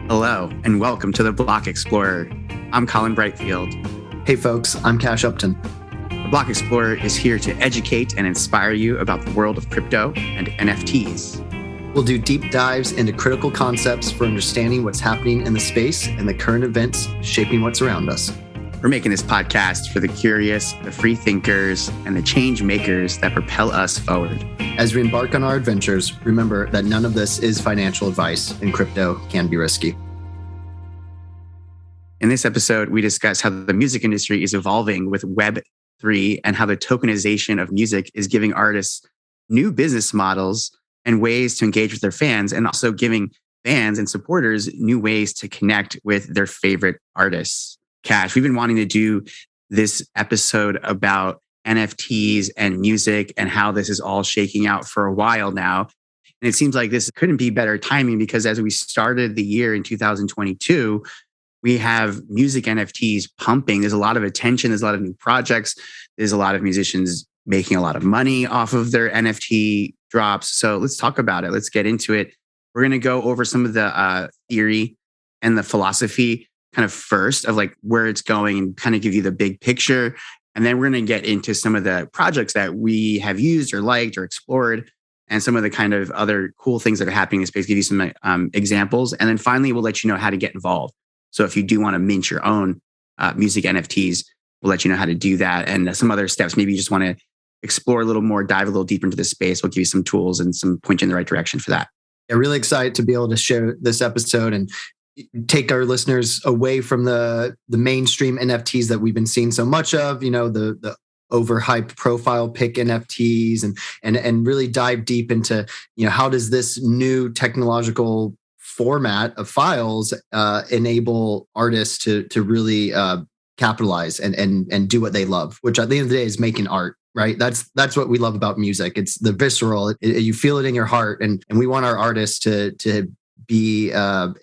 Hello, and welcome to the Block Explorer. I'm Colin Brightfield. Hey folks, I'm Cash Upton. The Block Explorer is here to educate and inspire you about the world of crypto and NFTs. We'll do deep dives into critical concepts for understanding what's happening in the space and the current events shaping what's around us. We're making this podcast for the curious, the free thinkers, and the change makers that propel us forward. As we embark on our adventures, remember that none of this is financial advice and crypto can be risky. In this episode, we discuss how the music industry is evolving with Web3 and how the tokenization of music is giving artists new business models and ways to engage with their fans, and also giving fans and supporters new ways to connect with their favorite artists. Cash, we've been wanting to do this episode about NFTs and music and how this is all shaking out for a while now. And it seems like this couldn't be better timing because as we started the year in 2022, we have music NFTs pumping. There's a lot of attention. There's a lot of new projects. There's a lot of musicians making a lot of money off of their NFT drops. So let's talk about it. Let's get into it. We're going to go over some of the theory and the philosophy kind of first of like where it's going and kind of give you the big picture. And then we're going to get into some of the projects that we have used or liked or explored and some of the kind of other cool things that are happening in space, give you some examples. And then finally, we'll let you know how to get involved. So if you do want to mint your own music NFTs, we'll let you know how to do that and some other steps. Maybe you just want to explore a little more, dive a little deeper into the space. We'll give you some tools and some point you in the right direction for that. I'm really excited to be able to share this episode and take our listeners away from the mainstream NFTs that we've been seeing so much of, the overhyped profile pic NFTs and really dive deep into, how does this new technological format of files enable artists to really capitalize and do what they love, which at the end of the day is making art, right? That's what we love about music. It's the visceral, you feel it in your heart. And we want our artists to be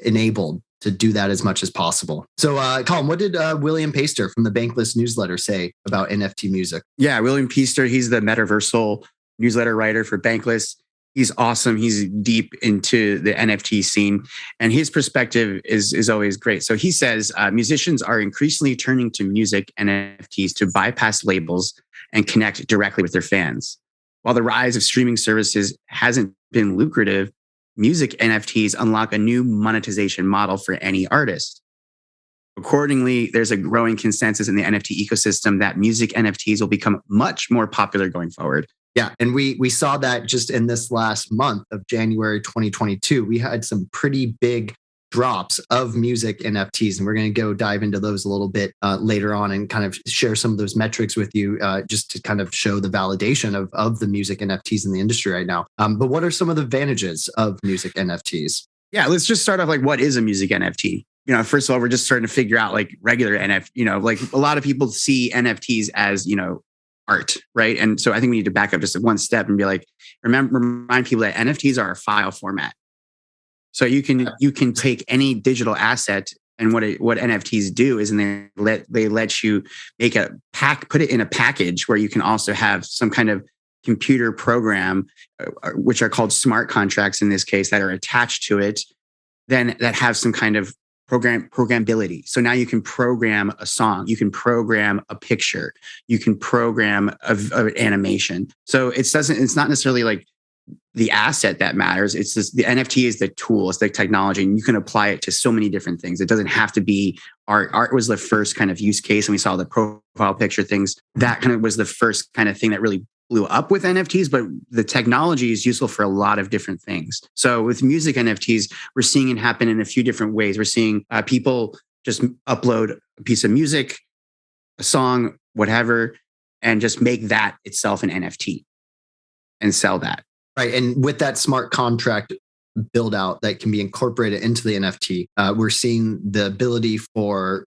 enabled to do that as much as possible. So, Colin, what did William Paster from the Bankless newsletter say about NFT music? Yeah, William Paster, he's the Metaversal newsletter writer for Bankless. He's awesome. He's deep into the NFT scene, and his perspective is always great. So he says musicians are increasingly turning to music and NFTs to bypass labels and connect directly with their fans. While the rise of streaming services hasn't been lucrative, music NFTs unlock a new monetization model for any artist. Accordingly, there's a growing consensus in the NFT ecosystem that music NFTs will become much more popular going forward. Yeah, and we saw that just in this last month of January 2022. We had some pretty big drops of music NFTs, and we're going to go dive into those a little bit later on and kind of share some of those metrics with you just to kind of show the validation of the music NFTs in the industry right now. But what are some of the advantages of music NFTs? Yeah, let's just start off like, what is a music NFT? First of all, we're just starting to figure out like regular NFT, like a lot of people see NFTs as, art, right? And so I think we need to back up just one step and be like, remind people that NFTs are a file format. So you can take any digital asset, and what NFTs do is, and they let you make put it in a package where you can also have some kind of computer program, which are called smart contracts in this case, that are attached to it, then that have some kind of programmability. So now you can program a song, you can program a picture, you can program an animation. So it's not necessarily like the asset that matters. It's just the NFT is the tool, it's the technology, and you can apply it to so many different things. It doesn't have to be art. Art was the first kind of use case, and we saw the profile picture things. That kind of was the first kind of thing that really blew up with NFTs, but the technology is useful for a lot of different things. So with music NFTs, we're seeing it happen in a few different ways. We're seeing people just upload a piece of music, a song, whatever, and just make that itself an NFT and sell that. Right. And with that smart contract build out that can be incorporated into the NFT, we're seeing the ability for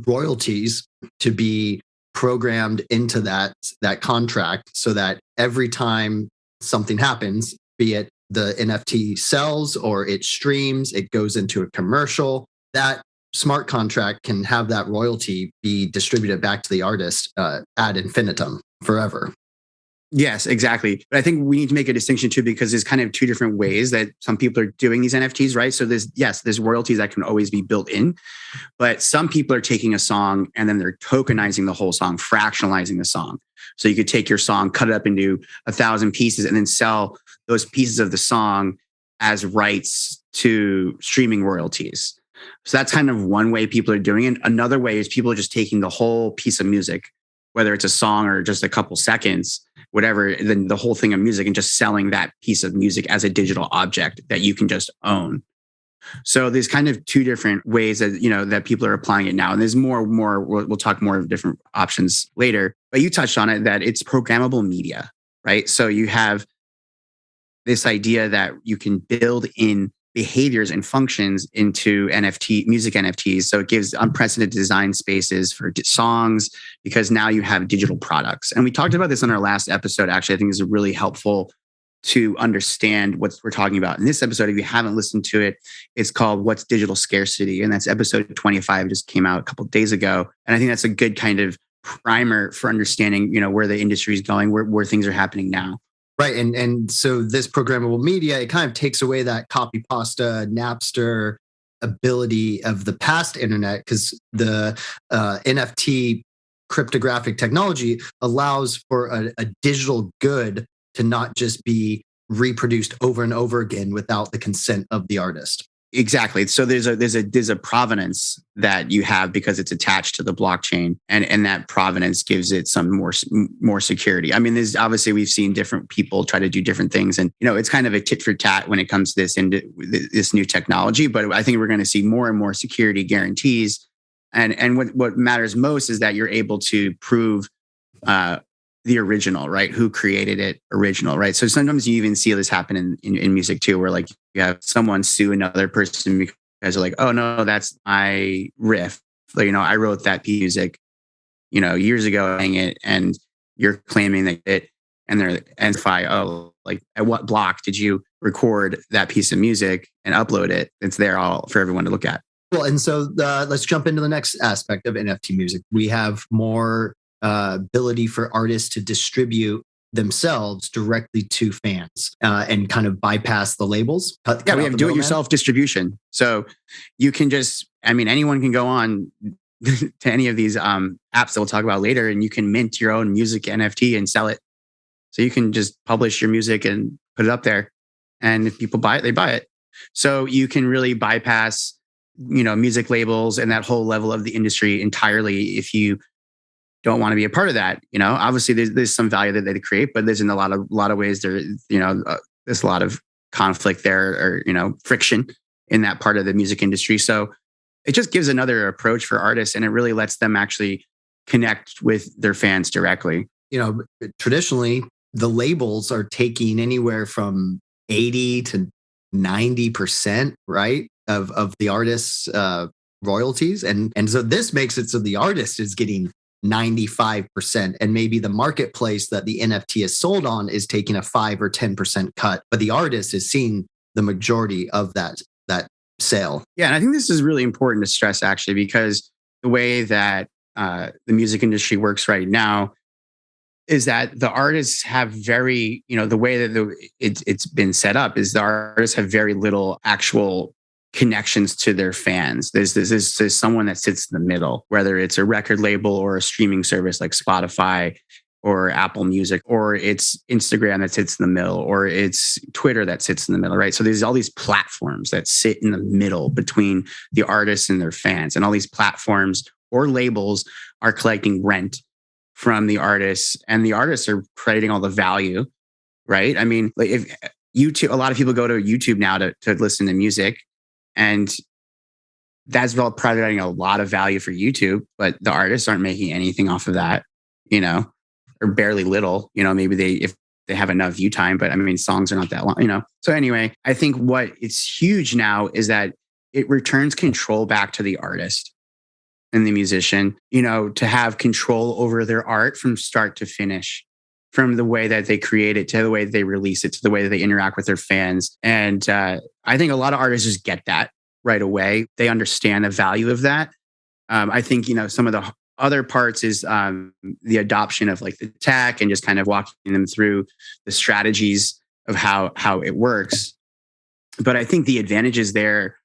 royalties to be programmed into that contract so that every time something happens, be it the NFT sells or it streams, it goes into a commercial, that smart contract can have that royalty be distributed back to the artist ad infinitum forever. Yes, exactly. But I think we need to make a distinction too, because there's kind of two different ways that some people are doing these NFTs, right? So there's royalties that can always be built in, but some people are taking a song and then they're tokenizing the whole song, fractionalizing the song. So you could take your song, cut it up into 1,000 pieces, and then sell those pieces of the song as rights to streaming royalties. So that's kind of one way people are doing it. Another way is people are just taking the whole piece of music, whether it's a song or just a couple seconds, whatever, then the whole thing of music, and just selling that piece of music as a digital object that you can just own. So there's kind of two different ways that, that people are applying it now. And there's more, we'll talk more of different options later, but you touched on it, that it's programmable media, right? So you have this idea that you can build in behaviors and functions into music NFTs. So it gives unprecedented design spaces for songs, because now you have digital products. And we talked about this on our last episode. Actually, I think is really helpful to understand what we're talking about in this episode. If you haven't listened to it, it's called What's Digital Scarcity? And that's episode 25, just came out a couple of days ago. And I think that's a good kind of primer for understanding, where the industry is going, where things are happening now. Right. And so this programmable media, it kind of takes away that copy pasta, Napster ability of the past internet, because the NFT cryptographic technology allows for a digital good to not just be reproduced over and over again without the consent of the artist. Exactly. So there's a provenance that you have because it's attached to the blockchain, and that provenance gives it some more security. I mean, there's obviously, we've seen different people try to do different things, and it's kind of a tit for tat when it comes to this new technology. But I think we're going to see more and more security guarantees, and what matters most is that you're able to prove the original, right? Who created it original, right? So sometimes you even see this happen in music too, where like you have someone sue another person because they're like, oh no, that's my riff. Like, I wrote that piece of music, years ago, and you're claiming that it, and they're identify, oh, like at what block did you record that piece of music and upload it? It's there all for everyone to look at. Well, and so let's jump into the next aspect of NFT music. We have more ability for artists to distribute themselves directly to fans and kind of bypass the labels. We have do-it-yourself distribution. So you can anyone can go on to any of these apps that we'll talk about later, and you can mint your own music NFT and sell it. So you can just publish your music and put it up there, and if people buy it, they buy it. So you can really bypass, music labels and that whole level of the industry entirely if you don't want to be a part of that. Obviously there's some value that they create, but there's in a lot of ways there's a lot of conflict there, or, friction in that part of the music industry. So it just gives another approach for artists, and it really lets them actually connect with their fans directly. Traditionally the labels are taking anywhere from 80 to 90%, right, of the artist's royalties. And so this makes it so the artist is getting 95%, and maybe the marketplace that the NFT is sold on is taking a 5 or 10% cut, but the artist is seeing the majority of that sale. Yeah, and I think this is really important to stress, actually, because the way that the music industry works right now is that the artists have very, the way that it's been set up is the artists have very little actual connections to their fans. There's someone that sits in the middle, whether it's a record label or a streaming service like Spotify or Apple Music, or it's Instagram that sits in the middle, or it's Twitter that sits in the middle, right? So there's all these platforms that sit in the middle between the artists and their fans, and all these platforms or labels are collecting rent from the artists, and the artists are creating all the value, right? I mean, like if YouTube, a lot of people go to YouTube now to listen to music, and that's providing a lot of value for YouTube, but the artists aren't making anything off of that, or barely little, maybe if they have enough view time, but I mean, songs are not that long, So anyway, I think what is huge now is that it returns control back to the artist and the musician, to have control over their art from start to finish, from the way that they create it to the way that they release it to the way that they interact with their fans. And I think a lot of artists just get that right away. They understand the value of that. I think, some of the Other parts is the adoption of like the tech and just kind of walking them through the strategies of how it works. But I think the advantages there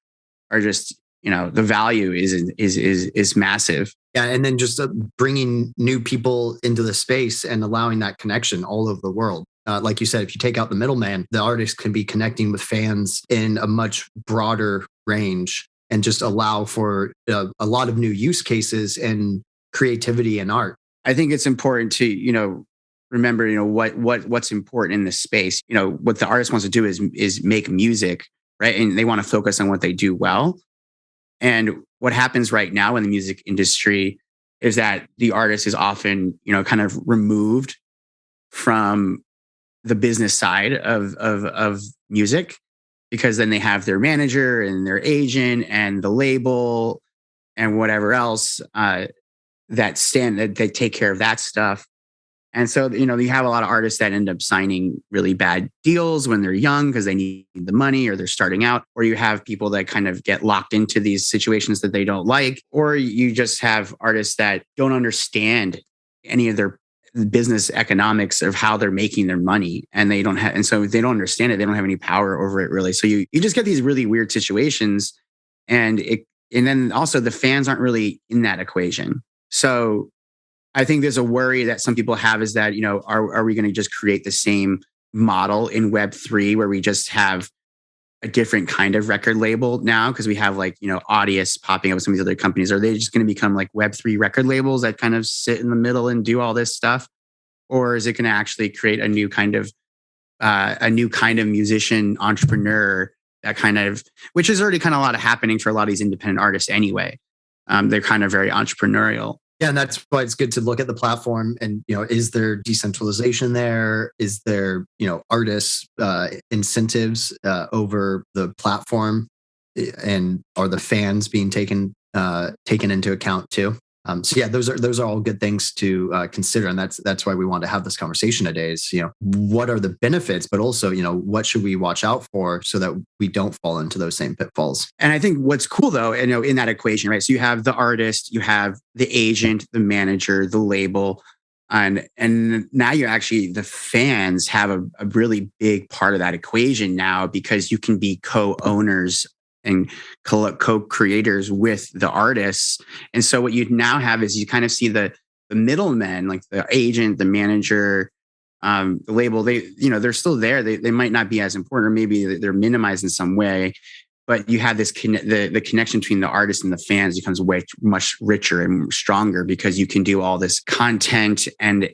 are just, the value is massive. Yeah, and then just bringing new people into the space and allowing that connection all over the world. Like you said, if you take out the middleman, the artist can be connecting with fans in a much broader range and just allow for a lot of new use cases and creativity and art. I think it's important to, remember, what's important in this space. What the artist wants to do is make music, right? And they want to focus on what they do well. And what happens right now in the music industry is that the artist is often, kind of removed from the business side of music, because then they have their manager and their agent and the label and whatever else that they take care of that stuff. And so, you have a lot of artists that end up signing really bad deals when they're young because they need the money or they're starting out, or you have people that kind of get locked into these situations that they don't like, or you just have artists that don't understand any of their business economics of how they're making their money. And so if they don't understand it, they don't have any power over it really. So you just get these really weird situations, and then also the fans aren't really in that equation. So I think there's a worry that some people have is that, are we going to just create the same model in Web3 where we just have a different kind of record label now because we have like, Audius popping up with some of these other companies? Are they just going to become like Web3 record labels that kind of sit in the middle and do all this stuff? Or is it going to actually create a new kind of musician entrepreneur which is already kind of a lot of happening for a lot of these independent artists anyway. They're kind of very entrepreneurial. Yeah, and that's why it's good to look at the platform and, is there decentralization there? Is there, artists incentives over the platform, and are the fans being taken into account too? So yeah, those are all good things to consider, and that's why we want to have this conversation today. Is what are the benefits, but also what should we watch out for so that we don't fall into those same pitfalls. And I think what's cool though, in that equation, right? So you have the artist, you have the agent, the manager, the label, and now the fans have a really big part of that equation now, because you can be co-owners and co-creators with the artists. And so what you now have is you kind of see the middlemen, like the agent, the manager, the label, they're still there. They might not be as important, or maybe they're minimized in some way, but you have this the connection between the artist and the fans becomes much richer and stronger, because you can do all this content and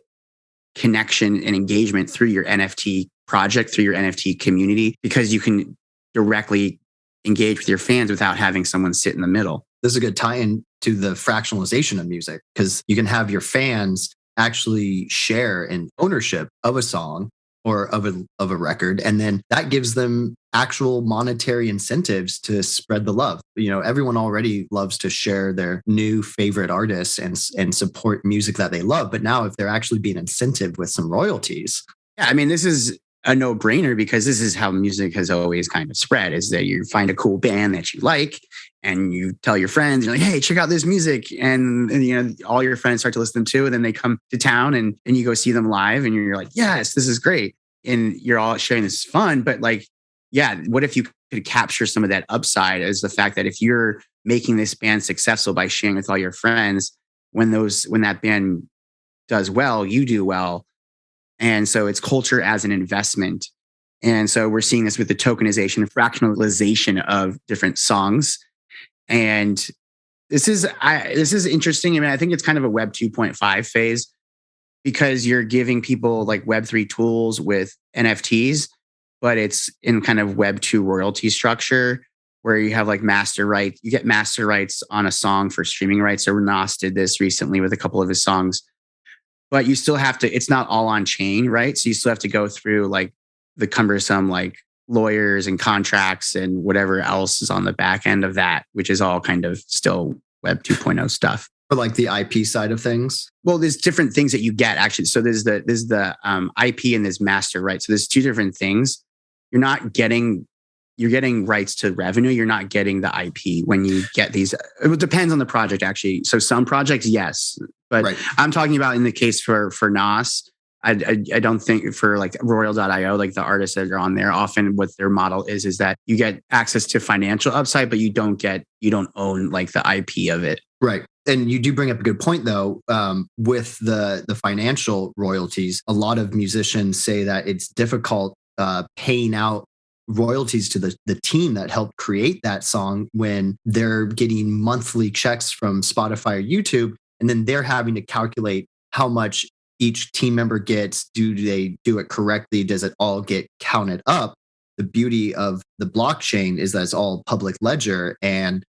connection and engagement through your NFT project, through your NFT community, because you can directly engage with your fans without having someone sit in the middle. This is a good tie-in to the fractionalization of music, because you can have your fans actually share in ownership of a song or of a record, and then that gives them actual monetary incentives to spread the love. Everyone already loves to share their new favorite artists and support music that they love, but now if they're actually being incentivized with some royalties. Yeah, I mean, this is a no-brainer, because this is how music has always kind of spread, is that you find a cool band that you like and you tell your friends, you're like, hey, check out this music. And all your friends start to listen to, and then they come to town and you go see them live and you're like, yes, this is great. And you're all sharing this fun. But like, yeah, what if you could capture some of that upside as the fact that if you're making this band successful by sharing with all your friends, when that band does well, you do well. And so it's culture as an investment. And so we're seeing this with the tokenization and fractionalization of different songs. And this is interesting. I mean, I think it's kind of a Web 2.5 phase, because you're giving people like Web 3 tools with NFTs, but it's in kind of Web 2 royalty structure, where you have like master rights. You get master rights on a song for streaming rights. So Nas did this recently with a couple of his songs. But you still have to, it's not all on chain, right? So you still have to go through like the cumbersome like lawyers and contracts and whatever else is on the back end of that, which is all kind of still Web 2.0 stuff. For like the IP side of things? Well, there's different things that you get actually. So there's the IP and there's master, right? So there's two different things. You're not getting you're getting rights to revenue. You're not getting the IP when you get these. It depends on the project, actually. So some projects, yes, but right. I'm talking about in the case for Nas. I don't think for like Royal.io, like the artists that are on there, often what their model is that you get access to financial upside, but you don't own like the IP of it. Right. And you do bring up a good point, though, with the financial royalties. A lot of musicians say that it's difficult paying out royalties to the team that helped create that song when they're getting monthly checks from Spotify or YouTube, and then they're having to calculate how much each team member gets. Do they do it correctly? Does it all get counted up? The beauty of the blockchain is that it's all public ledger and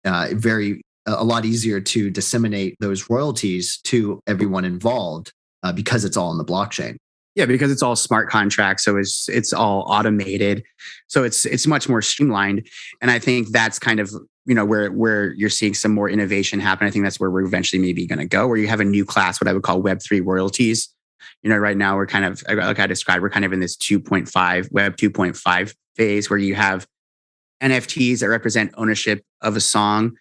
a lot easier to disseminate those royalties to everyone involved because it's all in the blockchain. Yeah, because it's all smart contracts, so it's all automated, so it's much more streamlined. And I think that's kind of where you're seeing some more innovation happen. I think that's where we're eventually maybe going to go, where you have a new class, what I would call Web3 royalties. Right now we're kind of, like I described, we're kind of in this 2.5 Web 2.5 phase where you have NFTs that represent ownership of a song.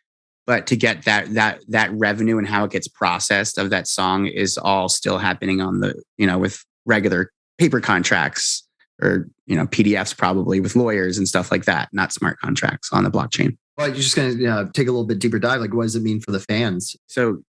But to get that revenue and how it gets processed of that song is all still happening on the, with regular paper contracts or, PDFs probably with lawyers and stuff like that, not smart contracts on the blockchain. Well, you're just going to take a little bit deeper dive. Like, what does it mean for the fans? So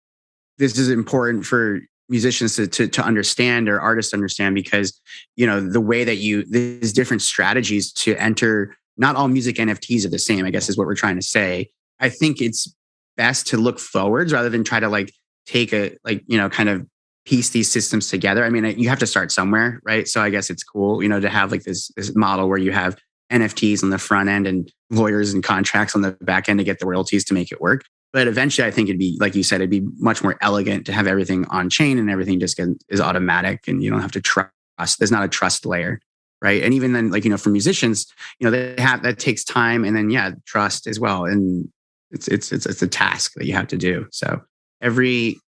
this is important for musicians to understand, or artists to understand, because, the way that there's different strategies to enter. Not all music NFTs are the same, I guess is what we're trying to say. I think it's best to look forwards rather than try to take kind of piece these systems together. I mean, you have to start somewhere, right? So I guess it's cool, to have this model where you have NFTs on the front end and lawyers and contracts on the back end to get the royalties to make it work. But eventually I think it'd be, like you said, it'd be much more elegant to have everything on chain and everything just is automatic and you don't have to trust. There's not a trust layer, right? And even then, for musicians, they have, that takes time, and then trust as well. And it's a task that you have to do. So every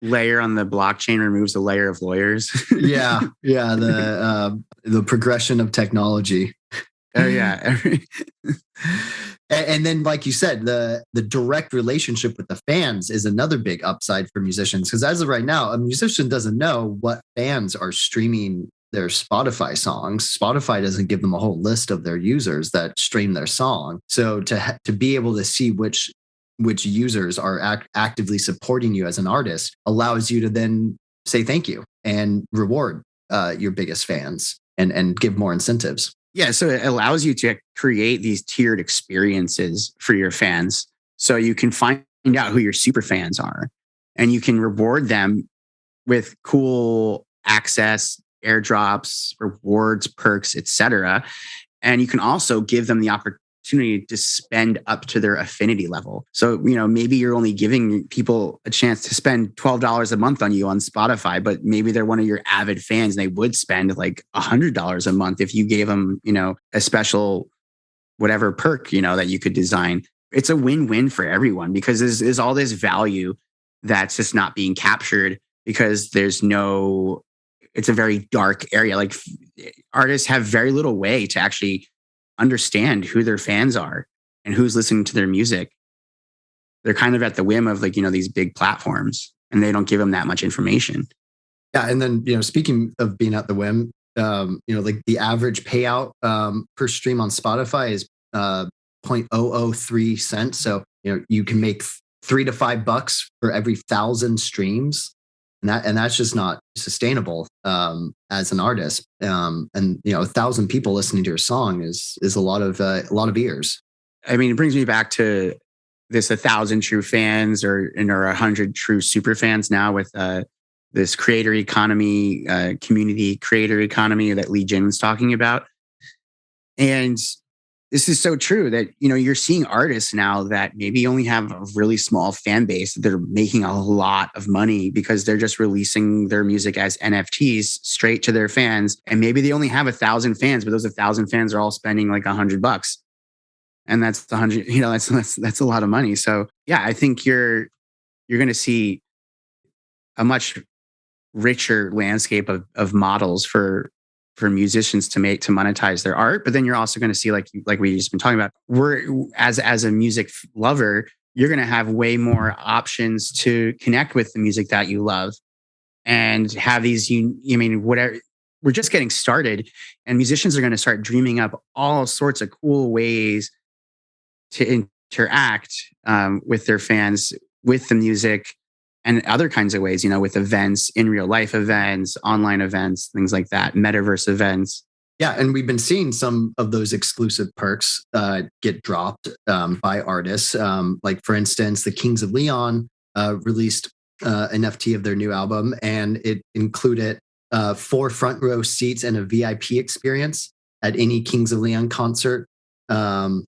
layer on the blockchain removes a layer of lawyers. Yeah. The progression of technology. Oh yeah. And then, like you said, the direct relationship with the fans is another big upside for musicians, because as of right now, a musician doesn't know what fans are streaming their Spotify songs. Spotify doesn't give them a whole list of their users that stream their song. So to be able to see which users are actively supporting you as an artist allows you to then say thank you and reward your biggest fans and give more incentives. Yeah, so it allows you to create these tiered experiences for your fans. So you can find out who your super fans are, and you can reward them with cool access, airdrops, rewards, perks, etc. And you can also give them the opportunity to spend up to their affinity level. So, maybe you're only giving people a chance to spend $12 a month on you on Spotify, but maybe they're one of your avid fans and they would spend like $100 a month if you gave them, a special whatever perk, that you could design. It's a win-win for everyone, because there's all this value that's just not being captured because it's a very dark area. Like, artists have very little way to actually understand who their fans are and who's listening to their music. They're kind of at the whim of these big platforms, and they don't give them that much information. Yeah. And then, speaking of being at the whim, the average payout per stream on Spotify is 0.003 cents. So, you can make $3 to $5 for every 1,000 streams. And that's just not sustainable as an artist. And 1,000 people listening to your song is a lot of ears. I mean, it brings me back to this 1,000 true fans or 100 true super fans now with this creator economy, community creator economy that Lee Jin was talking about. And this is so true that, you're seeing artists now that maybe only have a really small fan base. They're making a lot of money because they're just releasing their music as NFTs straight to their fans. And maybe they only have 1,000 fans, but those 1,000 fans are all spending like $100. And that's 100, that's a lot of money. So yeah, I think you're going to see a much richer landscape of models for for musicians to monetize their art. But then you're also going to see, like we just been talking about, we're as a music lover, you're going to have way more options to connect with the music that you love and have these. Whatever. We're just getting started, and musicians are going to start dreaming up all sorts of cool ways to interact with their fans, with the music, and other kinds of ways, with events, in real life events, online events, things like that, metaverse events. Yeah, and we've been seeing some of those exclusive perks get dropped by artists. Like, for instance, the Kings of Leon released NFT of their new album, and it included 4 front row seats and a VIP experience at any Kings of Leon concert of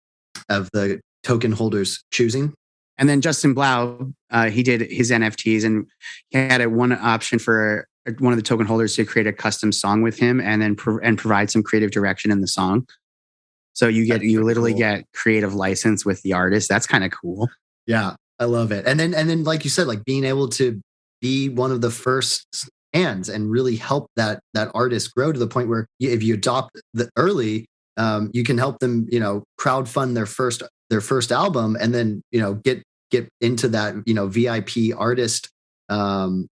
the token holders choosing. And then Justin Blau, he did his NFTs, and he had one option for one of the token holders to create a custom song with him, and then provide some creative direction in the song. So you literally get creative license with the artist. That's kind of cool. Yeah, I love it. And then, like you said, like being able to be one of the first hands and really help that artist grow to the point where if you adopt the early, you can help them, crowdfund their first album, and then get into that VIP artist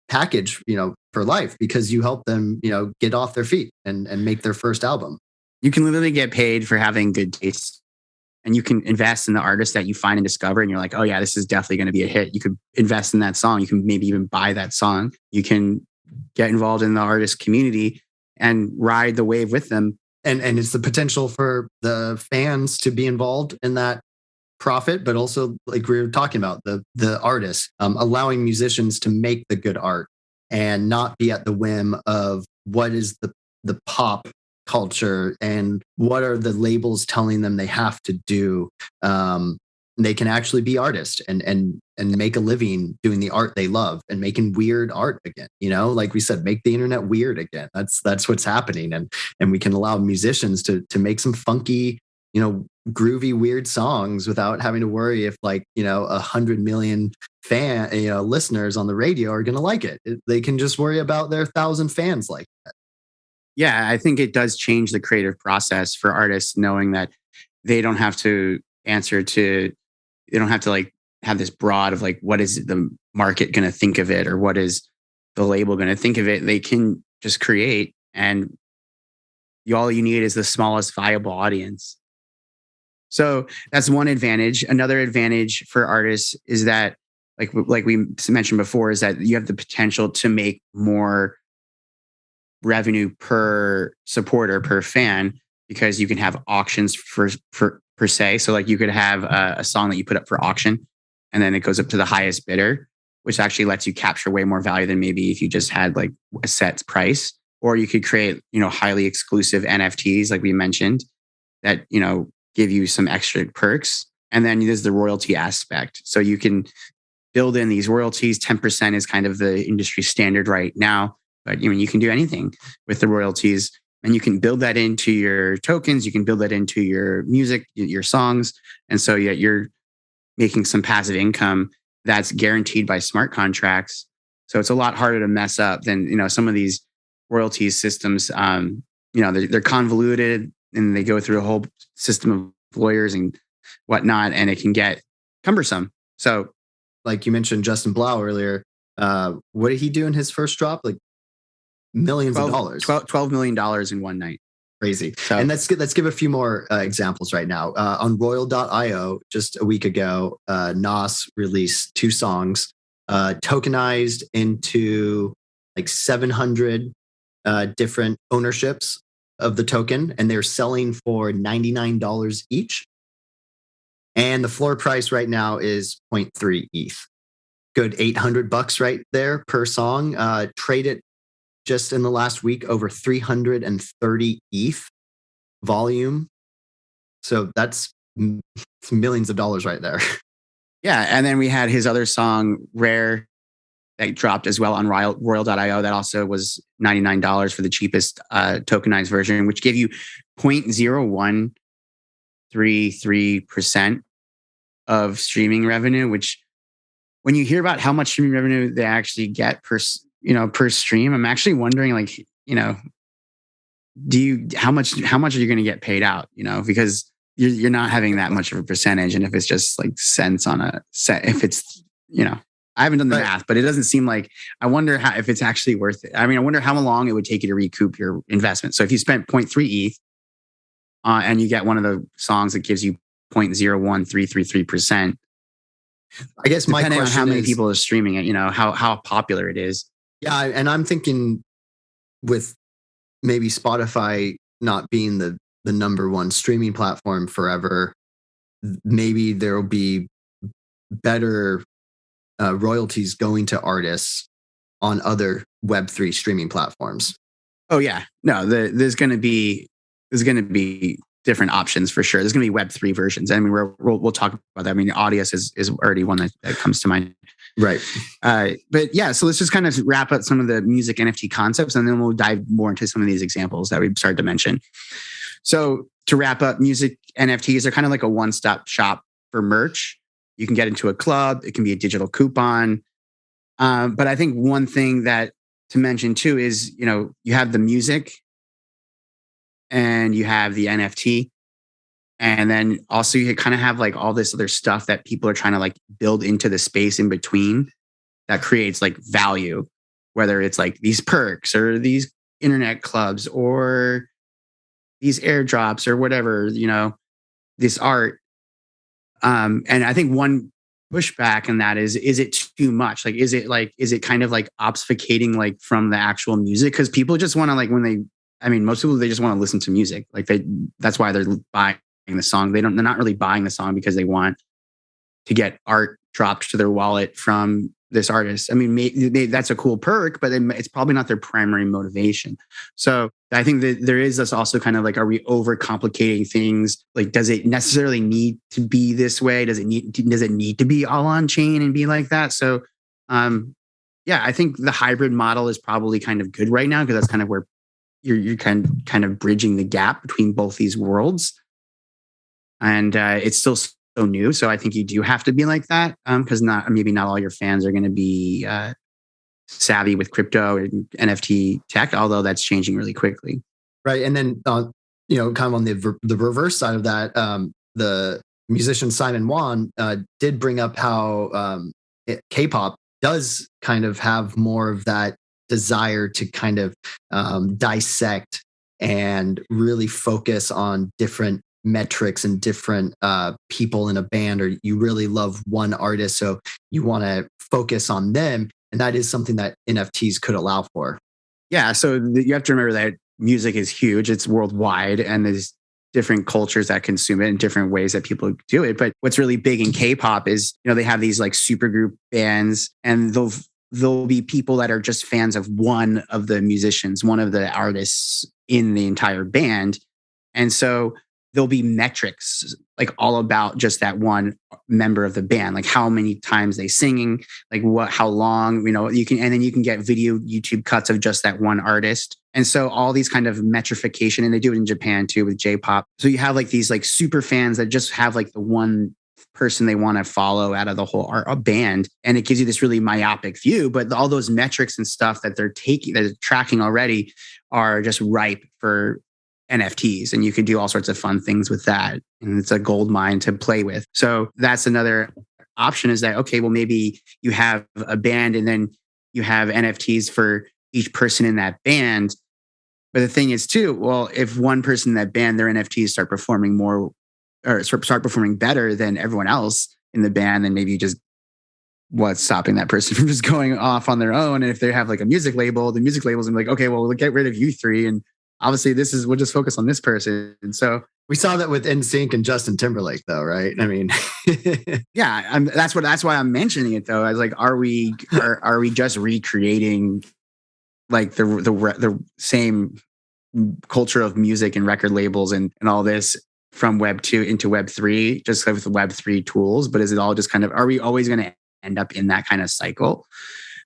package for life, because you help them get off their feet and make their first album. You can literally get paid for having good taste, and you can invest in the artist that you find and discover, and you're like, oh yeah, this is definitely going to be a hit. You could invest in that song. You can maybe even buy that song. You can get involved in the artist community and ride the wave with them. And it's the potential for the fans to be involved in that profit, but also, like we were talking about, the artists, allowing musicians to make the good art and not be at the whim of what is the pop culture and what are the labels telling them they have to do. They can actually be artists and make a living doing the art they love and making weird art again. Like we said, make the internet weird again. That's what's happening, and we can allow musicians to make some funky, groovy, weird songs without having to worry if 100 million listeners on the radio are going to like it. They can just worry about their 1,000 fans like that. Yeah, I think it does change the creative process for artists, knowing that they don't have to have this broad of what is the market going to think of it, or what is the label going to think of it. They can just create, and all you need is the smallest viable audience. So that's one advantage. Another advantage for artists is that, like we mentioned before, is that you have the potential to make more revenue per supporter, per fan, because you can have auctions for per se. So you could have a song that you put up for auction, and then it goes up to the highest bidder, which actually lets you capture way more value than maybe if you just had a set price. Or you could create, highly exclusive NFTs, like we mentioned, that, give you some extra perks. And then there's the royalty aspect. So you can build in these royalties. 10% is kind of the industry standard right now, but you can do anything with the royalties, and you can build that into your tokens. You can build that into your music, your songs. And so you're making some passive income that's guaranteed by smart contracts. So it's a lot harder to mess up than, some of these royalties systems. They're convoluted, and they go through a whole system of lawyers and whatnot, and it can get cumbersome. So, like you mentioned Justin Blau earlier, what did he do in his first drop? Millions of dollars. $12 million in one night. Crazy. So, and let's give a few more examples right now. On Royal.io, just a week ago, Nas released 2 songs, tokenized into 700 different ownerships of the token, and they're selling for $99 each. And the floor price right now is 0.3 ETH. Good $800 right there per song. Traded just in the last week over 330 ETH volume. So that's millions of dollars right there. Yeah. And then we had his other song, Rare, that dropped as well on Royal.io. That also was $99 for the cheapest tokenized version, which gave you 0.0133% of streaming revenue, which when you hear about how much streaming revenue they actually get per stream, I'm actually wondering, how much are you going to get paid out? Because you're not having that much of a percentage. And if it's just like cents on a set, if it's, I haven't done the math, but it doesn't seem like, I wonder if it's actually worth it. I mean, I wonder how long it would take you to recoup your investment. So if you spent 0.3 ETH and you get one of the songs that gives you 0.01333%, I guess my depending question on how many is, people are streaming it, how popular it is. Yeah. And I'm thinking with maybe Spotify not being the number one streaming platform forever, maybe there will be better royalties going to artists on other Web3 streaming platforms. Oh yeah, no, there's going to be different options for sure. There's going to be Web3 versions. I mean, we'll talk about that. I mean, Audius is already one that comes to mind. Right. But yeah, so let's just kind of wrap up some of the music NFT concepts, and then we'll dive more into some of these examples that we started to mention. So to wrap up, music NFTs are kind of like a one-stop shop for merch. You can get into a club. It can be a digital coupon. But I think one thing that to mention too is, you have the music and you have the NFT. And then also you kind of have like all this other stuff that people are trying to like build into the space in between that creates like value, whether it's like these perks or these internet clubs or these airdrops or whatever, this art. And I think one pushback in that is it too much? Like, is it kind of like obfuscating like from the actual music? Because people just want to like most people, they just want to listen to music. Like that's why they're buying the song. They're not really buying the song because they want to get art dropped to their wallet from this artist. I mean, maybe that's a cool perk, but it's probably not their primary motivation. So I think that there is this also kind of like, are we overcomplicating things? Like, does it necessarily need to be this way? Does it need to be all on chain and be like that? So, yeah, I think the hybrid model is probably kind of good right now because that's kind of where you're kind of bridging the gap between both these worlds. And it's still so new. So I think you do have to be like that because maybe not all your fans are going to be savvy with crypto and NFT tech, although that's changing really quickly. Right. And then, kind of on the reverse side of that, the musician Simon Wan did bring up how K-pop does kind of have more of that desire to kind of dissect and really focus on different metrics and different people in a band, or you really love one artist, so you want to focus on them. And that is something that NFTs could allow for. Yeah. So you have to remember that music is huge. It's worldwide, and there's different cultures that consume it and different ways that people do it. But what's really big in K-pop is, they have these like supergroup bands, and there'll be people that are just fans of one of the musicians, one of the artists in the entire band. And so there'll be metrics like all about just that one member of the band, like how many times they singing, like how long, and then you can get video YouTube cuts of just that one artist. And so all these kind of metrification, and they do it in Japan too with J-pop. So you have like these like super fans that just have like the one person they want to follow out of the whole band. And it gives you this really myopic view, but all those metrics and stuff that they're tracking already are just ripe for NFTs, and you can do all sorts of fun things with that. And it's a gold mine to play with. So that's another option, is that, okay, well, maybe you have a band and then you have NFTs for each person in that band. But the thing is too, well, if one person in that band, their NFTs start performing more or start performing better than everyone else in the band, then maybe you just, what's stopping that person from just going off on their own? And if they have like a music label, the music label's gonna be like, okay, well, we'll get rid of you three, and obviously we'll just focus on this person. And so we saw that with NSYNC and Justin Timberlake, though, right? I mean, yeah, that's why I'm mentioning it, though. I was like, are we just recreating like the same culture of music and record labels and all this from Web 2 into Web 3, just with the Web 3 tools? But is it all just kind of, are we always going to end up in that kind of cycle?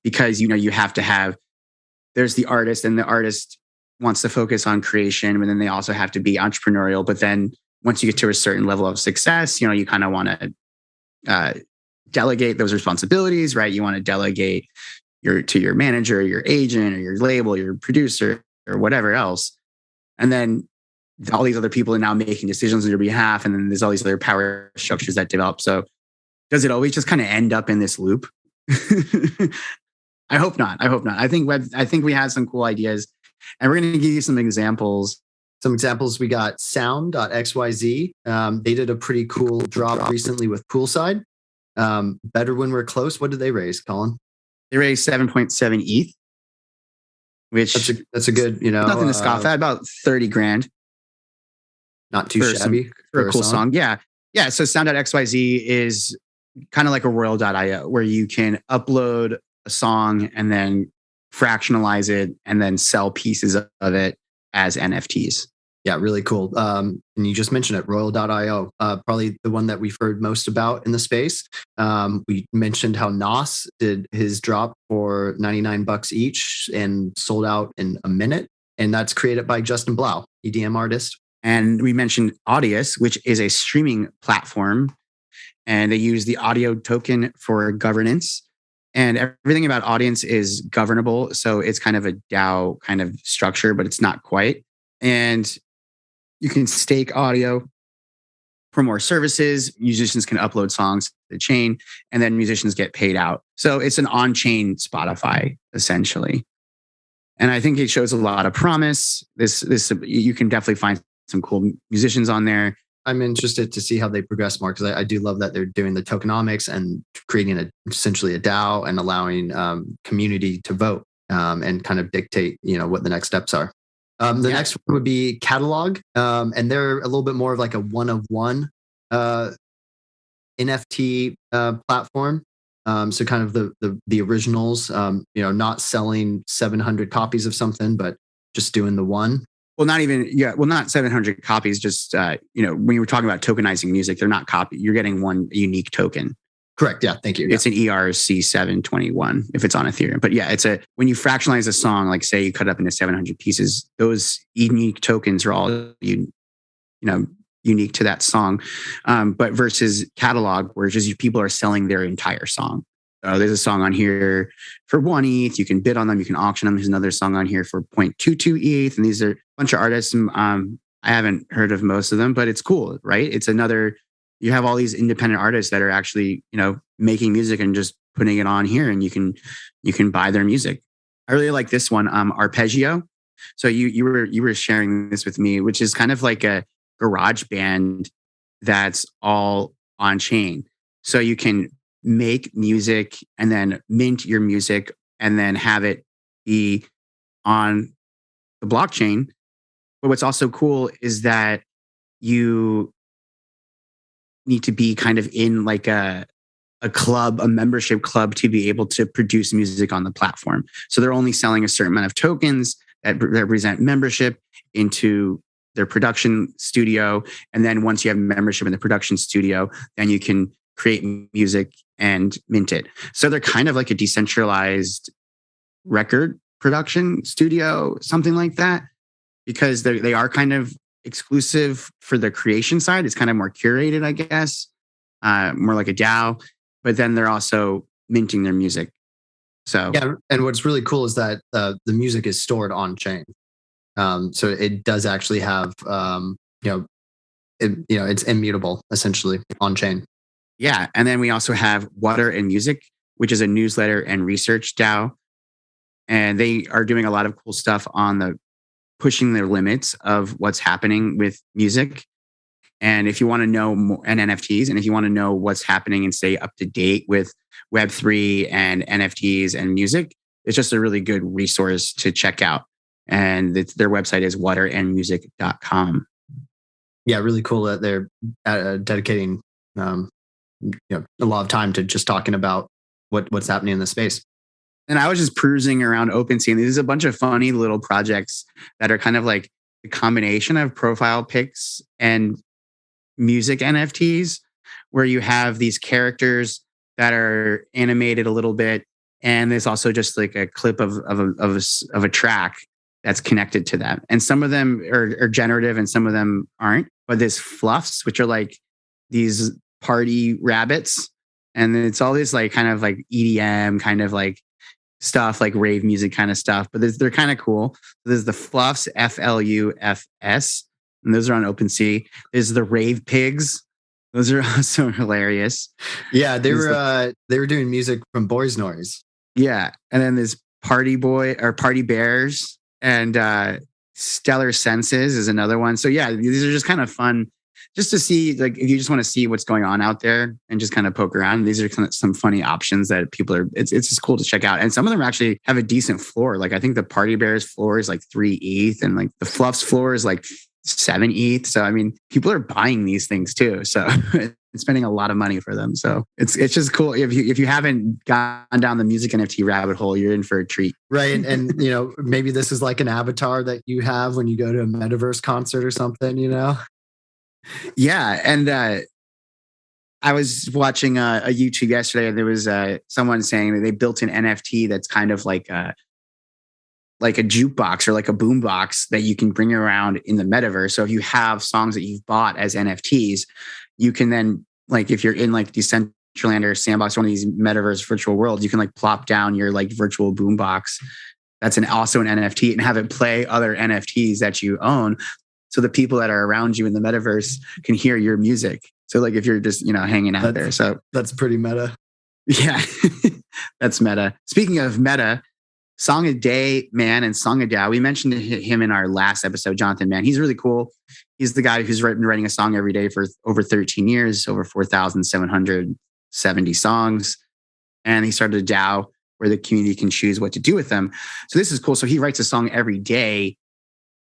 Because, you have to have, there's the artist, and the artist wants to focus on creation, but then they also have to be entrepreneurial. But then once you get to a certain level of success, you kind of want to delegate those responsibilities, right? You want to delegate to your manager, your agent, or your label, your producer, or whatever else. And then all these other people are now making decisions on your behalf. And then there's all these other power structures that develop. So does it always just kind of end up in this loop? I hope not. I think we had some cool ideas, and we're going to give you some examples. Some examples, we got sound.xyz. They did a pretty cool drop recently with Poolside. Better when we're close. What did they raise, Colin? They raised 7.7 ETH, which that's a good, nothing to scoff at, about 30 grand. Not too shabby for a cool song. Yeah. Yeah. So sound.xyz is kind of like a royal.io where you can upload a song and then fractionalize it and then sell pieces of it as NFTs. Yeah, really cool. And you just mentioned it, royal.io, probably the one that we've heard most about in the space. We mentioned how Nas did his drop for $99 each and sold out in a minute. And that's created by Justin Blau, EDM artist. And we mentioned Audius, which is a streaming platform. And they use the audio token for governance. And everything about Audience is governable. So it's kind of a DAO kind of structure, but it's not quite. And you can stake audio for more services. Musicians can upload songs to the chain, and then musicians get paid out. So it's an on-chain Spotify, essentially. And I think it shows a lot of promise. This you can definitely find some cool musicians on there. I'm interested to see how they progress more, because I do love that they're doing the tokenomics and creating essentially a DAO and allowing community to vote and kind of dictate, what the next steps are. The next one would be Catalog, and they're a little bit more of like a one-of-one NFT platform. So kind of the originals, not selling 700 copies of something, but just doing the one. Well, not 700 copies. Just when you were talking about tokenizing music, they're not copy. You're getting one unique token. Correct. Yeah. Thank you. It's an ERC721 if it's on Ethereum. But yeah, when you fractionalize a song, like say you cut up into 700 pieces, those unique tokens are all unique to that song. But versus Catalog, where just people are selling their entire song. There's a song on here for 1 ETH. You can bid on them. You can auction them. There's another song on here for 0.22 ETH. And these are a bunch of artists. I haven't heard of most of them, but it's cool, right? You have all these independent artists that are actually, making music and just putting it on here, and you can buy their music. I really like this one, Arpeggio. So you were sharing this with me, which is kind of like a garage band that's all on chain. So you can make music and then mint your music and then have it be on the blockchain. But what's also cool is that you need to be kind of in like a club, a membership club, to be able to produce music on the platform. So they're only selling a certain amount of tokens that represent membership into their production studio. And then once you have membership in the production studio, then you can create music and mint it. So they're kind of like a decentralized record production studio, something like that, because they are kind of exclusive for the creation side. It's kind of more curated, I guess, more like a DAO, but then they're also minting their music. So yeah, and what's really cool is that the music is stored on chain. So it does actually have, it's immutable essentially on chain. Yeah. And then we also have Water and Music, which is a newsletter and research DAO. And they are doing a lot of cool stuff on pushing their limits of what's happening with music. And if you want to know more, and NFTs, and if you want to know what's happening and stay up to date with Web3 and NFTs and music, it's just a really good resource to check out. And their website is waterandmusic.com. Yeah, really cool that they're dedicating a lot of time to just talking about what's happening in the space. And I was just cruising around OpenSea. There's a bunch of funny little projects that are kind of like a combination of profile pics and music NFTs, where you have these characters that are animated a little bit, and there's also just like a clip of a track that's connected to that. And some of them are generative, and some of them aren't. But there's fluffs, which are like these party rabbits, and it's all this like kind of like EDM kind of like stuff, like rave music kind of stuff, but they're kind of cool. There's the Fluffs, FLUFS, and those are on OpenSea. There's the Rave Pigs. Those are also hilarious. Yeah, they were doing music from Boys Noise. Yeah, and then there's Party Boy or Party Bears, and Stellar Senses is another one. So yeah, these are just kind of fun, just to see, like, if you just want to see what's going on out there and just kind of poke around. These are kind of some funny options that people are. It's just cool to check out, and some of them actually have a decent floor. Like I think the Party Bears floor is like 3 ETH, and like the Fluffs floor is like 7 ETH. So I mean, people are buying these things too. So spending a lot of money for them. So it's just cool. If you haven't gone down the music NFT rabbit hole, you're in for a treat. Right. And you know, maybe this is like an avatar that you have when you go to a metaverse concert or something, you know? Yeah. And I was watching a YouTube yesterday, and there was someone saying that they built an NFT that's kind of like a jukebox or like a boombox that you can bring around in the metaverse. So if you have songs that you've bought as NFTs, you can then, like, if you're in like Decentraland or Sandbox, one of these metaverse virtual worlds, you can like plop down your like virtual boombox. That's also an NFT, and have it play other NFTs that you own. So the people that are around you in the metaverse can hear your music. So like if you're just, hanging out there. So that's pretty meta. Yeah, that's meta. Speaking of meta, Song a Day Man and Song a DAO. We mentioned him in our last episode, Jonathan Mann. He's really cool. He's the guy who's been writing a song every day for over 13 years, over 4,770 songs. And he started a DAO where the community can choose what to do with them. So this is cool. So he writes a song every day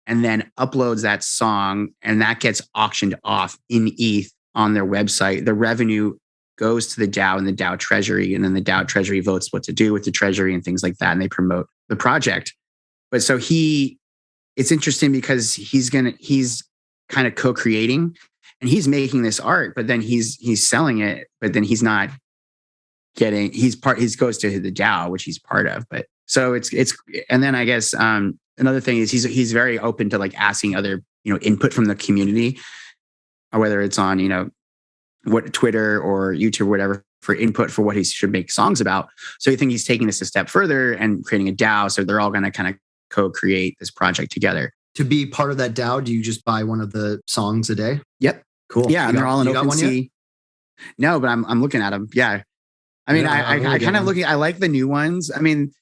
and then uploads that song, and that gets auctioned off in ETH on their website. The revenue goes to the DAO and the DAO treasury, and then the DAO treasury votes what to do with the treasury and things like that, and they promote the project. But so it's interesting because he's kind of co-creating, and he's making this art, but then he's selling it, but then he's not getting, he goes to the DAO, which he's part of. But so it's and then I guess another thing is he's very open to like asking other input from the community, or whether it's on what Twitter or YouTube or whatever, for input for what he should make songs about. So I think he's taking this a step further and creating a DAO. So they're all going to kind of co-create this project together. To be part of that DAO, do you just buy one of the songs a day? Yep. Cool. Yeah, and they're all in OpenSea. No, but I'm looking at them. Yeah. I mean, I kind of looking. I like the new ones. I mean,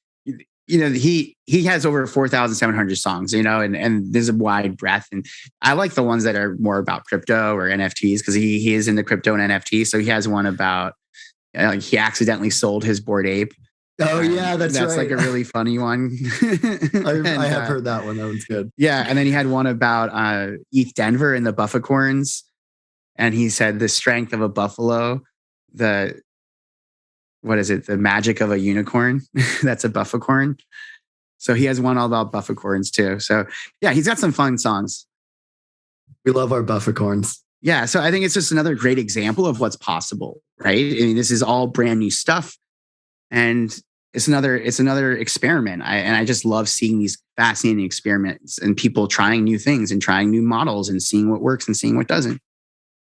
he has over 4,700 songs, and there's a wide breadth. And I like the ones that are more about crypto or NFTs, because he is in the crypto and NFT. So he has one about he accidentally sold his Bored Ape. Oh yeah, that's right. Like a really funny one. I have heard that one. That one's good. Yeah, and then he had one about ETH Denver and the Buffacorns, and he said the strength of a buffalo, the magic of a unicorn. That's a Buffacorn. So he has one all about Buffacorns too. So yeah, he's got some fun songs. We love our Buffacorns. Yeah, so I think it's just another great example of what's possible, right? I mean, this is all brand new stuff, and it's another experiment. I just love seeing these fascinating experiments and people trying new things and trying new models and seeing what works and seeing what doesn't.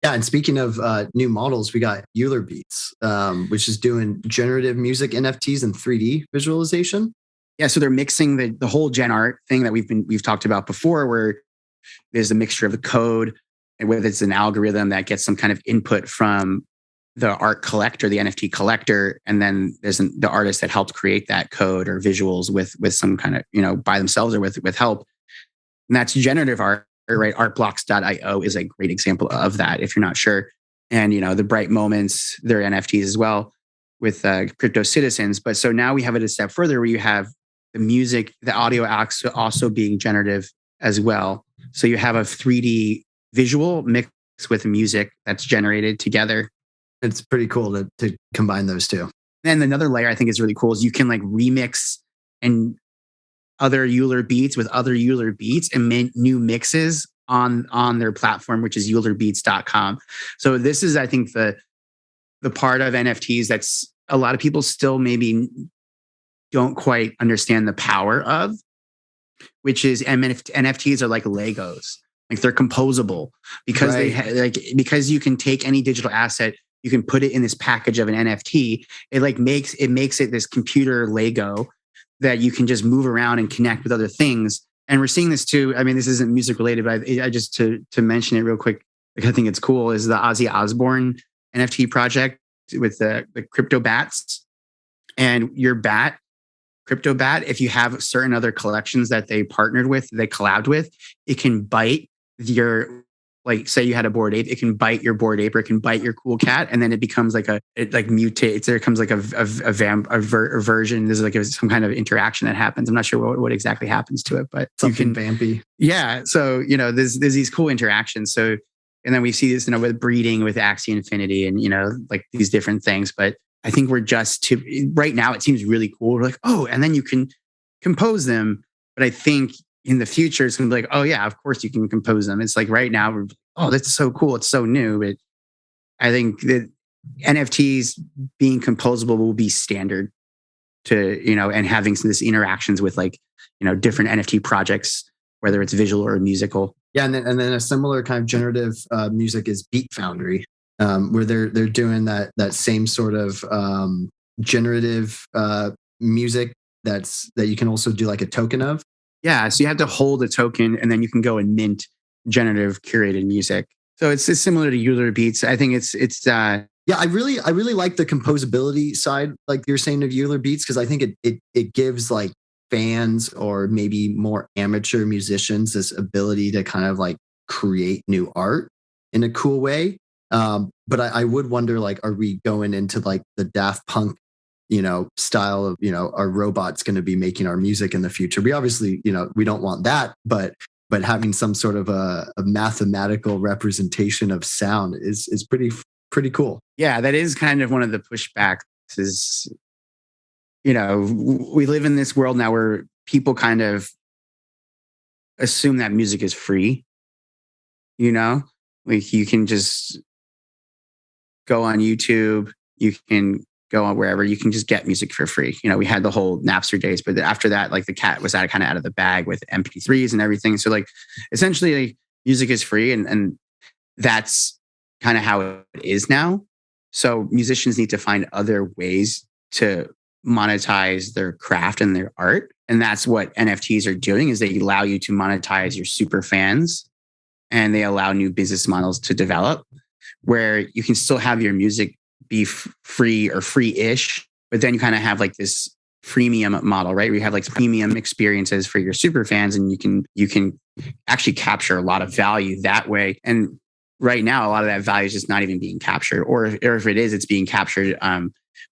Yeah, and speaking of new models, we got Euler Beats, which is doing generative music NFTs and 3D visualization. Yeah, so they're mixing the whole gen art thing that we've talked about before, where there's a mixture of the code, and whether it's an algorithm that gets some kind of input from the art collector, the NFT collector, and then there's the artist that helped create that code or visuals with some kind of by themselves or with help, and that's generative art. Right, artblocks.io is a great example of that, if you're not sure. And the Bright Moments, they're NFTs as well with Crypto Citizens. But so now we have it a step further, where you have the music, the audio also being generative as well. So you have a 3D visual mixed with music that's generated together. It's pretty cool to combine those two. And another layer I think is really cool is you can like remix and other Euler Beats with other Euler Beats and make new mixes on their platform, which is EulerBeats.com. So this is, I think, the part of NFTs that's a lot of people still maybe don't quite understand the power of, which is NFTs are like Legos. Like they're composable because because you can take any digital asset, you can put it in this package of an NFT. It makes it this computer Lego that you can just move around and connect with other things. And we're seeing this too. I mean, this isn't music related, but I just to mention it real quick, like I think it's cool, is the Ozzy Osbourne NFT project with the crypto bats. And your bat, crypto bat, if you have certain other collections that they partnered with, they collabed with, it can bite your, like say you had a Bored Ape, it can bite your Bored Ape, or it can bite your cool cat, and then it becomes like it mutates. There comes like a version. There's like some kind of interaction that happens. I'm not sure what exactly happens to it, but something vampy. Yeah. So there's these cool interactions. So, and then we see this with breeding with Axie Infinity, and like these different things. But I think we're right now it seems really cool. We're like, oh, and then you can compose them. But I think in the future, it's going to be like, oh yeah, of course you can compose them. It's like right now, oh, that's so cool. It's so new. But I think that NFTs being composable will be standard to, and having this interactions with different NFT projects, whether it's visual or musical. Yeah. And then a similar kind of generative music is Beat Foundry, where they're doing that same sort of generative music that you can also do like a token of. Yeah, so you have to hold a token, and then you can go and mint generative curated music. So it's similar to Euler Beats. I think it's. Yeah, I really like the composability side, like you're saying, of Euler Beats, because I think it gives like fans or maybe more amateur musicians this ability to kind of like create new art in a cool way. But I would wonder, like, are we going into like the Daft Punk style of, are robots going to be making our music in the future? We obviously, we don't want that, but having some sort of a mathematical representation of sound is pretty cool. Yeah, that is kind of one of the pushbacks is, we live in this world now where people kind of assume that music is free, like you can just go on YouTube, you can go on wherever, you can just get music for free. We had the whole Napster days, but after that, like the cat was kind of out of the bag with MP3s and everything. So like essentially like, music is free, and that's kind of how it is now. So musicians need to find other ways to monetize their craft and their art. And that's what NFTs are doing, is they allow you to monetize your super fans, and they allow new business models to develop where you can still have your music be free or free-ish, but then you kind of have like this freemium model, right? Where you have like premium experiences for your super fans, and you can actually capture a lot of value that way. And right now, a lot of that value is just not even being captured, or if it is, it's being captured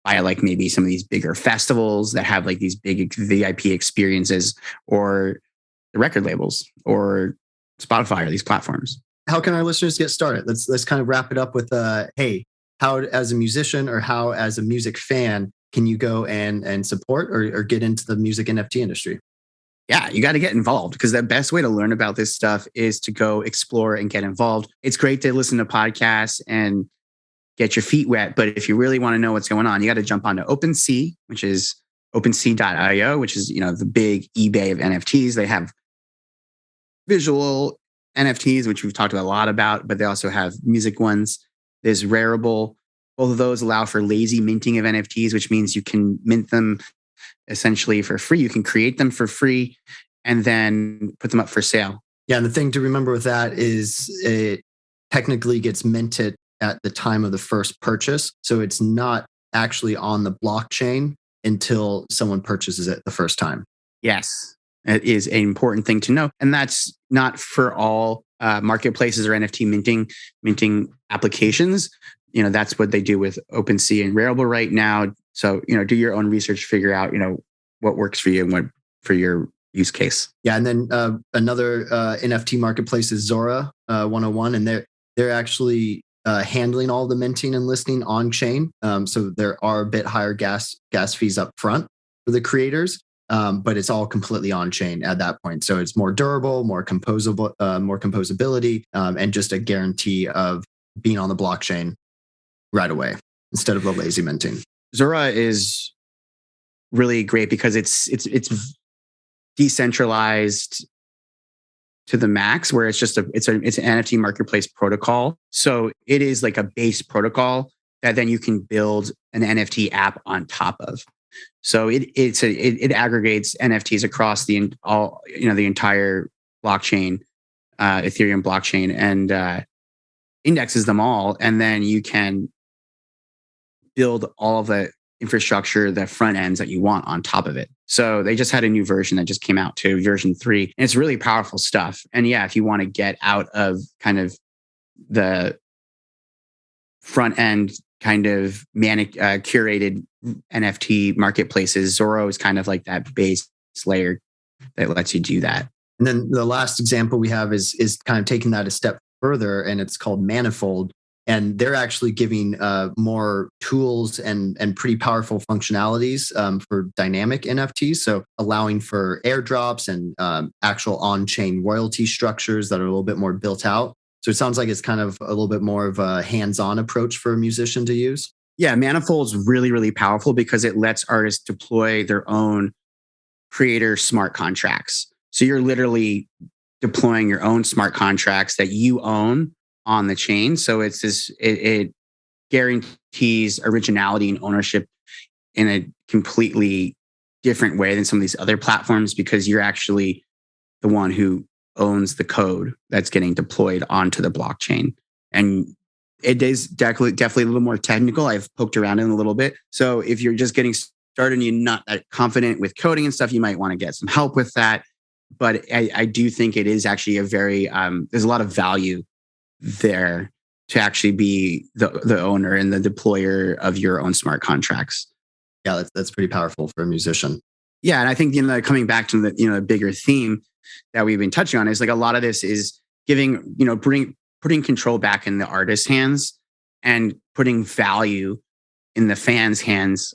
by like maybe some of these bigger festivals that have like these big VIP experiences, or the record labels, or Spotify, or these platforms. How can our listeners get started? Let's kind of wrap it up with hey, how as a musician or how as a music fan can you go and support or get into the music NFT industry? Yeah, you got to get involved, because the best way to learn about this stuff is to go explore and get involved. It's great to listen to podcasts and get your feet wet, but if you really want to know what's going on, you got to jump onto OpenSea, which is OpenSea.io, which is the big eBay of NFTs. They have visual NFTs, which we've talked a lot about, but they also have music ones. There's Rarible. Both of those allow for lazy minting of NFTs, which means you can mint them essentially for free. You can create them for free and then put them up for sale. Yeah, and the thing to remember with that is it technically gets minted at the time of the first purchase. So it's not actually on the blockchain until someone purchases it the first time. Yes, it is an important thing to know. And that's not for all marketplaces or NFT minting applications. That's what they do with OpenSea and Rarible right now. So, do your own research, figure out, what works for you and what for your use case. Yeah. And then another NFT marketplace is Zora 101. And they're actually handling all the minting and listing on chain. So there are a bit higher gas fees up front for the creators. But it's all completely on chain at that point. So it's more durable, more composability, and just a guarantee of being on the blockchain right away instead of the lazy minting. Zora is really great because it's decentralized to the max, where it's an NFT marketplace protocol. So it is like a base protocol that then you can build an NFT app on top of. So it aggregates NFTs across the entire blockchain, Ethereum blockchain, and indexes them all, and then you can build all of the infrastructure, the front ends that you want on top of it. So they just had a new version that just came out too, version 3. And it's really powerful stuff. And yeah, if you want to get out of kind of the front end kind of curated NFT marketplaces, Zora is kind of like that base layer that lets you do that. And then the last example we have is kind of taking that a step further, and it's called Manifold. And they're actually giving more tools and pretty powerful functionalities for dynamic NFTs. So allowing for airdrops and actual on-chain royalty structures that are a little bit more built out. So it sounds like it's kind of a little bit more of a hands-on approach for a musician to use. Yeah, Manifold is really, really powerful because it lets artists deploy their own creator smart contracts. So you're literally deploying your own smart contracts that you own on the chain. So it guarantees originality and ownership in a completely different way than some of these other platforms, because you're actually the one who owns the code that's getting deployed onto the blockchain. And it is definitely a little more technical. I've poked around in a little bit. So if you're just getting started and you're not that confident with coding and stuff, you might want to get some help with that. But I do think it is actually a very, there's a lot of value there to actually be the owner and the deployer of your own smart contracts. Yeah, that's pretty powerful for a musician. Yeah, and I think coming back to the bigger theme that we've been touching on is like a lot of this is giving putting control back in the artist's hands and putting value in the fans' hands.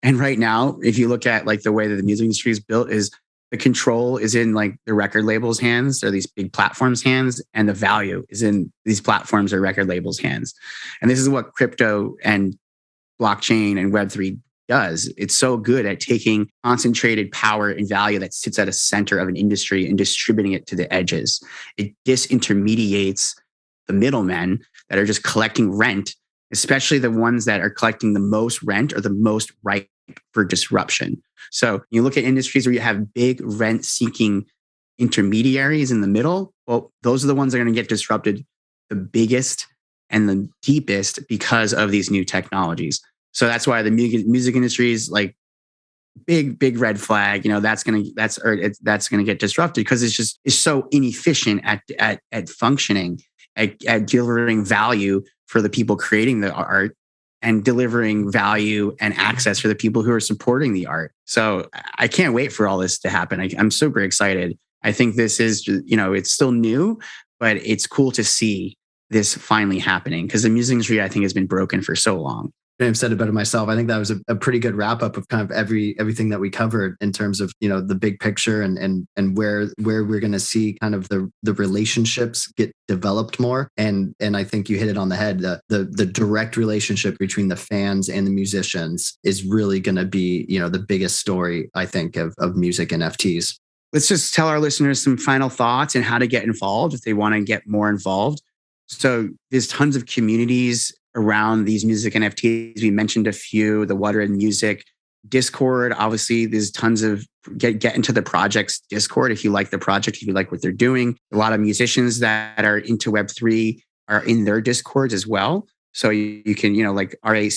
And right now, if you look at like the way that the music industry is built, is the control is in like the record labels' hands or these big platforms' hands, and the value is in these platforms or record labels' hands. And this is what crypto and blockchain and Web3 does. It's so good at taking concentrated power and value that sits at a center of an industry and distributing it to the edges. It disintermediates the middlemen that are just collecting rent, especially the ones that are collecting the most rent or the most ripe for disruption. So you look at industries where you have big rent-seeking intermediaries in the middle. Well, those are the ones that are going to get disrupted the biggest and the deepest because of these new technologies. So that's why the music industry is like big red flag. That's going to get disrupted because it's so inefficient at functioning, at delivering value for the people creating the art and delivering value and access for the people who are supporting the art. So I can't wait for all this to happen. I'm super excited. I think this is, it's still new, but it's cool to see this finally happening because the music industry, I think, has been broken for so long. I've said it better myself. I think that was a pretty good wrap up of kind of everything that we covered in terms of the big picture and where we're going to see kind of the relationships get developed more. And I think you hit it on the head. The direct relationship between the fans and the musicians is really going to be the biggest story, I think, of music NFTs. Let's just tell our listeners some final thoughts and how to get involved if they want to get more involved. So there's tons of communities around these music NFTs. We mentioned a few, the Water and Music Discord. Obviously, there's tons of get into the project's Discord if you like the project, if you like what they're doing. A lot of musicians that are into Web3 are in their Discords as well. So you can, like RAC,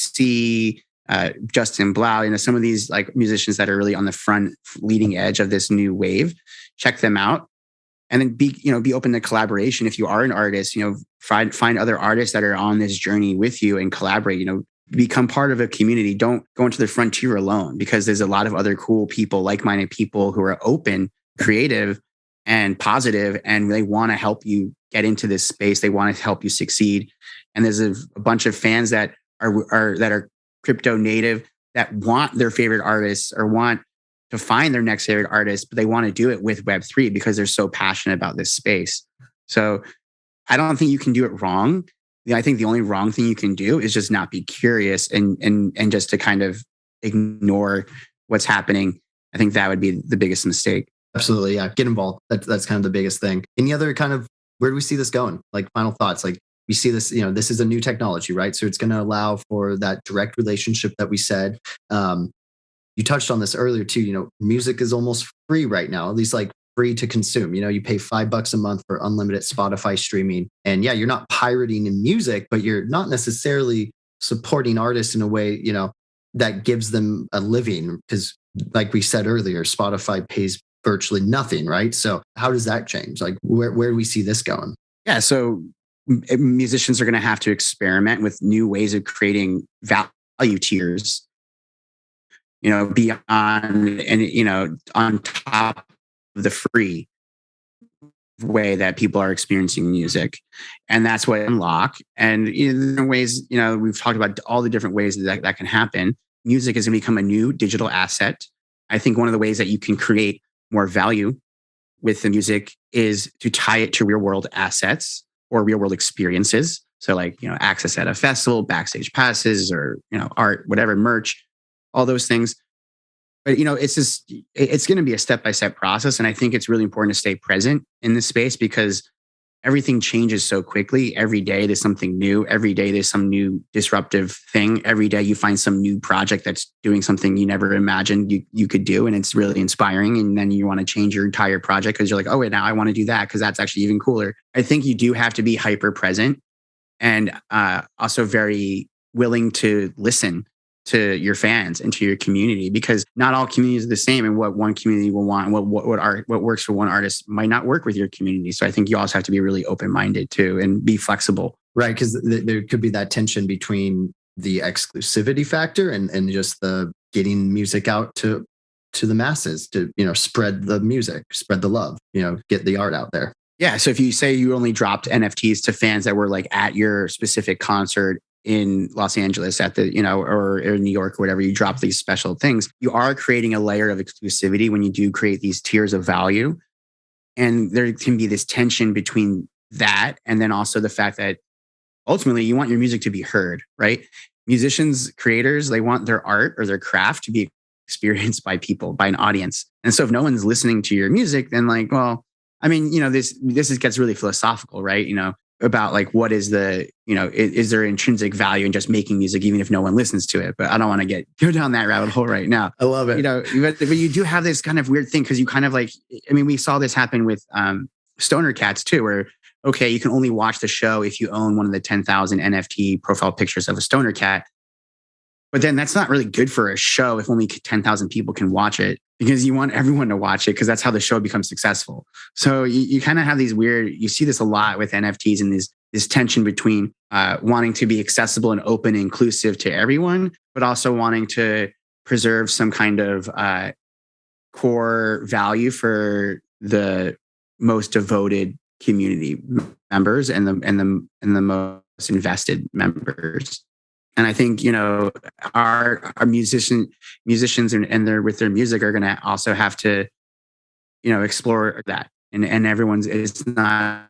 Justin Blau, some of these like musicians that are really on the front leading edge of this new wave. Check them out. And then be open to collaboration. If you are an artist, find other artists that are on this journey with you and collaborate. Become part of a community. Don't go into the frontier alone, because there's a lot of other cool people, like-minded people who are open, creative, and positive, and they want to help you get into this space. They want to help you succeed. And there's a bunch of fans that are crypto native that want their favorite artists or want to find their next favorite artist, but they want to do it with Web3 because they're so passionate about this space. So I don't think you can do it wrong. I think the only wrong thing you can do is just not be curious and just to kind of ignore what's happening. I think that would be the biggest mistake. Absolutely. Yeah. Get involved. That's kind of the biggest thing. Any other kind of, where do we see this going? Like final thoughts, like we see this, this is a new technology, right? So it's going to allow for that direct relationship that we said. you touched on this earlier too, music is almost free right now, at least like free to consume. You pay $5 a month for unlimited Spotify streaming. And yeah, you're not pirating in music, but you're not necessarily supporting artists in a way, that gives them a living. Because like we said earlier, Spotify pays virtually nothing, right? So how does that change? Like where do we see this going? Yeah. So musicians are going to have to experiment with new ways of creating value tiers, beyond and, on top of the free way that people are experiencing music. And that's what unlock. And in ways, we've talked about all the different ways that can happen. Music is going to become a new digital asset. I think one of the ways that you can create more value with the music is to tie it to real world assets or real world experiences. So like, access at a festival, backstage passes, or, art, whatever, merch, all those things. But, it's going to be a step-by-step process. And I think it's really important to stay present in this space because everything changes so quickly. Every day there's something new. Every day there's some new disruptive thing. Every day you find some new project that's doing something you never imagined you could do. And it's really inspiring. And then you want to change your entire project because you're like, oh, wait, now I want to do that because that's actually even cooler. I think you do have to be hyper present and also very willing to listen to your fans and to your community, because not all communities are the same, and what one community will want and what works for one artist might not work with your community. So I think you also have to be really open-minded too and be flexible. Right. Because there could be that tension between the exclusivity factor and just the getting music out to the masses to, spread the music, spread the love, get the art out there. Yeah. So if you say you only dropped NFTs to fans that were like at your specific concert in Los Angeles at the, or in New York or whatever, you drop these special things, you are creating a layer of exclusivity when you do create these tiers of value. And there can be this tension between that and then also the fact that ultimately you want your music to be heard, right? Musicians, creators, they want their art or their craft to be experienced by people, by an audience. And so if no one's listening to your music, then like, well, I mean, this gets really philosophical, right? About like, what is the, is there intrinsic value in just making music, even if no one listens to it? But I don't want to go down that rabbit hole right now. I love it. But you do have this kind of weird thing because you kind of like, we saw this happen with Stoner Cats too, where, okay, you can only watch the show if you own one of the 10,000 NFT profile pictures of a Stoner Cat. But then that's not really good for a show if only 10,000 people can watch it, because you want everyone to watch it because that's how the show becomes successful. So you kind of have these you see this a lot with NFTs and this tension between wanting to be accessible and open and inclusive to everyone, but also wanting to preserve some kind of core value for the most devoted community members and the most invested members. And I think, our musicians and they're with their music are going to also have to, explore that. And everyone's, it's not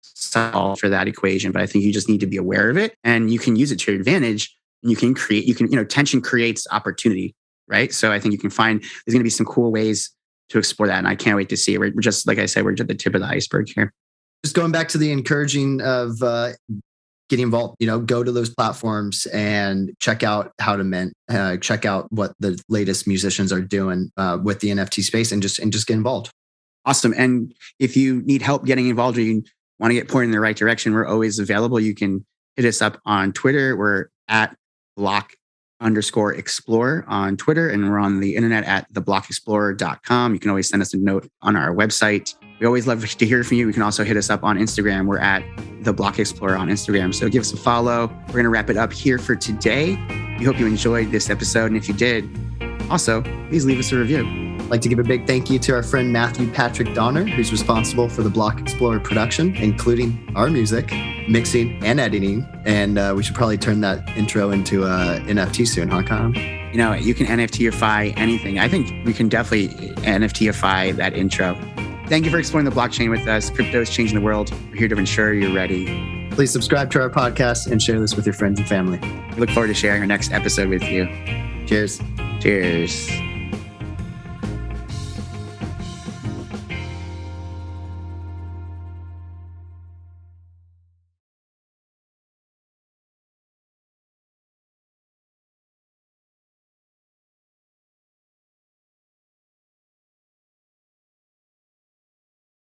solved for that equation, but I think you just need to be aware of it and you can use it to your advantage. And tension creates opportunity, right? So I think you can find, there's going to be some cool ways to explore that. And I can't wait to see it. We're just, like I said, we're just at the tip of the iceberg here. Just going back to the encouraging of, getting involved, go to those platforms and check out how to mint, check out what the latest musicians are doing with the NFT space and just get involved. Awesome. And if you need help getting involved or you want to get pointed in the right direction, we're always available. You can hit us up on Twitter. We're at block_explore on Twitter, and we're on the internet at theblockexplorer.com. You can always send us a note on our website. We always love to hear from you. We can also hit us up on Instagram. We're at The Block Explorer on Instagram. So give us a follow. We're going to wrap it up here for today. We hope you enjoyed this episode. And if you did, also, please leave us a review. I'd like to give a big thank you to our friend Matthew Patrick Donner, who's responsible for the Block Explorer production, including our music, mixing, and editing. And we should probably turn that intro into NFT soon, huh, Kyle? You can NFTify anything. I think we can definitely NFTify that intro. Thank you for exploring the blockchain with us. Crypto is changing the world. We're here to ensure you're ready. Please subscribe to our podcast and share this with your friends and family. We look forward to sharing our next episode with you. Cheers. Cheers.